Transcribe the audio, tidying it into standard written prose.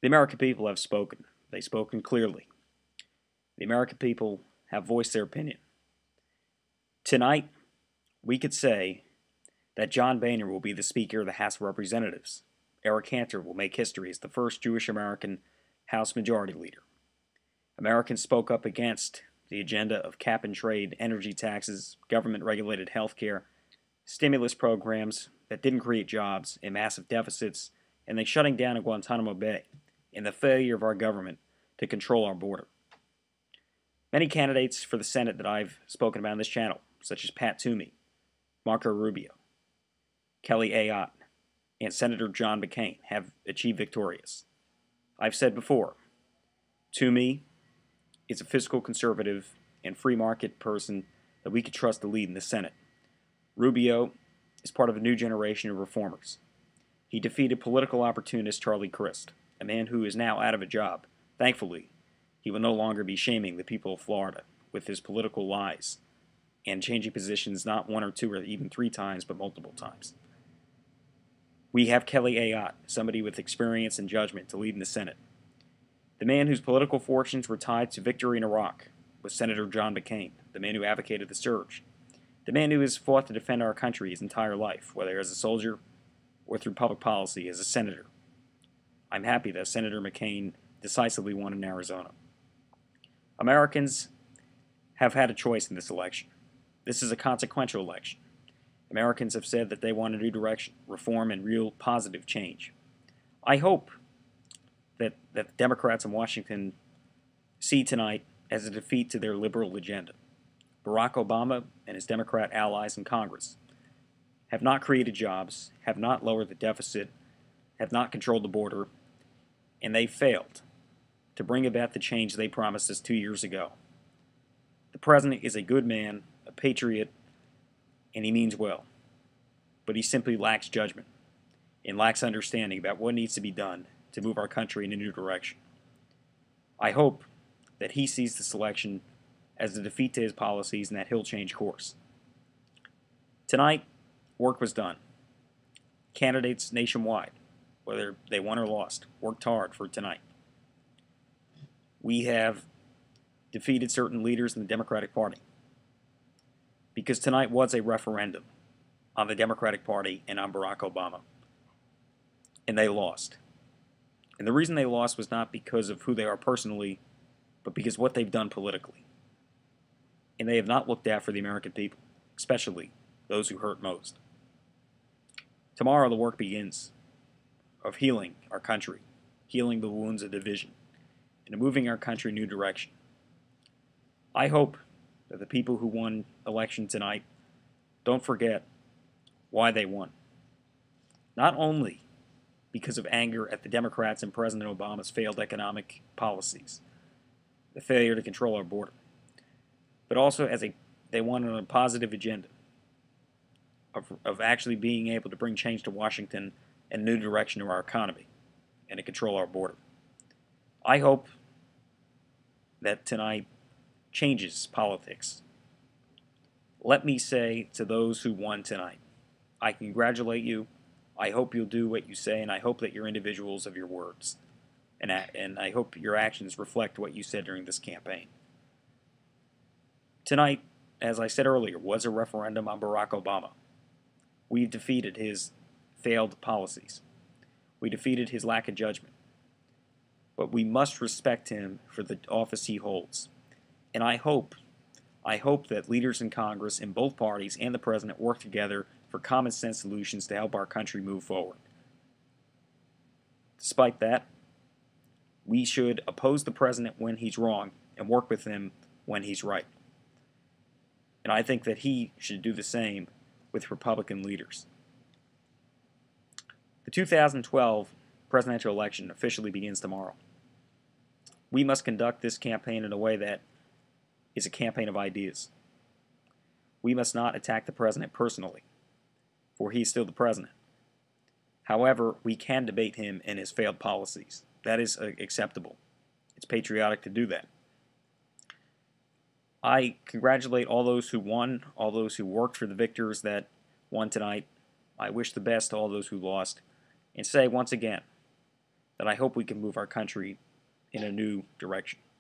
The American people have spoken. They've spoken clearly. The American people have voiced their opinion. Tonight, we could say that John Boehner will be the Speaker of the House of Representatives. Eric Cantor will make history as the first Jewish American House Majority Leader. Americans spoke up against the agenda of cap and trade, energy taxes, government regulated health care, stimulus programs that didn't create jobs, and massive deficits, and the shutting down of Guantanamo Bay, and the failure of our government to control our border. Many candidates for the Senate that I've spoken about on this channel, such as Pat Toomey, Marco Rubio, Kelly Ayotte, and Senator John McCain, have achieved victorious. I've said before, Toomey is a fiscal conservative and free market person that we could trust to lead in the Senate. Rubio is part of a new generation of reformers. He defeated political opportunist Charlie Crist, a man who is now out of a job. Thankfully, he will no longer be shaming the people of Florida with his political lies and changing positions not one or two or even three times, but multiple times. We have Kelly Ayotte, somebody with experience and judgment, to lead in the Senate. The man whose political fortunes were tied to victory in Iraq was Senator John McCain, the man who advocated the surge. The man who has fought to defend our country his entire life, whether as a soldier or through public policy as a senator. I'm happy that Senator McCain decisively won in Arizona. Americans have had a choice in this election. This is a consequential election. Americans have said that they want a new direction, reform, and real positive change. I hope that the Democrats in Washington see tonight as a defeat to their liberal agenda. Barack Obama and his Democrat allies in Congress have not created jobs, have not lowered the deficit, have not controlled the border, and they failed to bring about the change they promised us 2 years ago. The president is a good man, a patriot, and he means well, but he simply lacks judgment and lacks understanding about what needs to be done to move our country in a new direction. I hope that he sees this election as a defeat to his policies and that he'll change course. Tonight, work was done. Candidates nationwide, whether they won or lost, worked hard for tonight. We have defeated certain leaders in the Democratic Party because tonight was a referendum on the Democratic Party and on Barack Obama, and they lost. And the reason they lost was not because of who they are personally, but because of what they've done politically. And they have not looked out for the American people, especially those who hurt most. Tomorrow the work begins of healing our country, healing the wounds of division, and moving our country in a new direction. I hope that the people who won election tonight don't forget why they won. Not only because of anger at the Democrats and President Obama's failed economic policies, the failure to control our border, but also as they won on a positive agenda of actually being able to bring change to Washington and a new direction to our economy and to control our border. I hope that tonight changes politics. Let me say to those who won tonight, I congratulate you. I hope you'll do what you say, and I hope that you're individuals of your words. And I hope your actions reflect what you said during this campaign. Tonight, as I said earlier, was a referendum on Barack Obama. We've defeated his failed policies. We defeated his lack of judgment. But we must respect him for the office he holds. And I hope that leaders in Congress in both parties and the president work together for common sense solutions to help our country move forward. Despite that, we should oppose the president when he's wrong and work with him when he's right. And I think that he should do the same with Republican leaders. The 2012 presidential election officially begins tomorrow. We must conduct this campaign in a way that is a campaign of ideas. We must not attack the president personally, for he is still the president. However, we can debate him and his failed policies. That is acceptable. It's patriotic to do that. I congratulate all those who won, all those who worked for the victors that won tonight. I wish the best to all those who lost, and say once again, that I hope we can move our country in a new direction.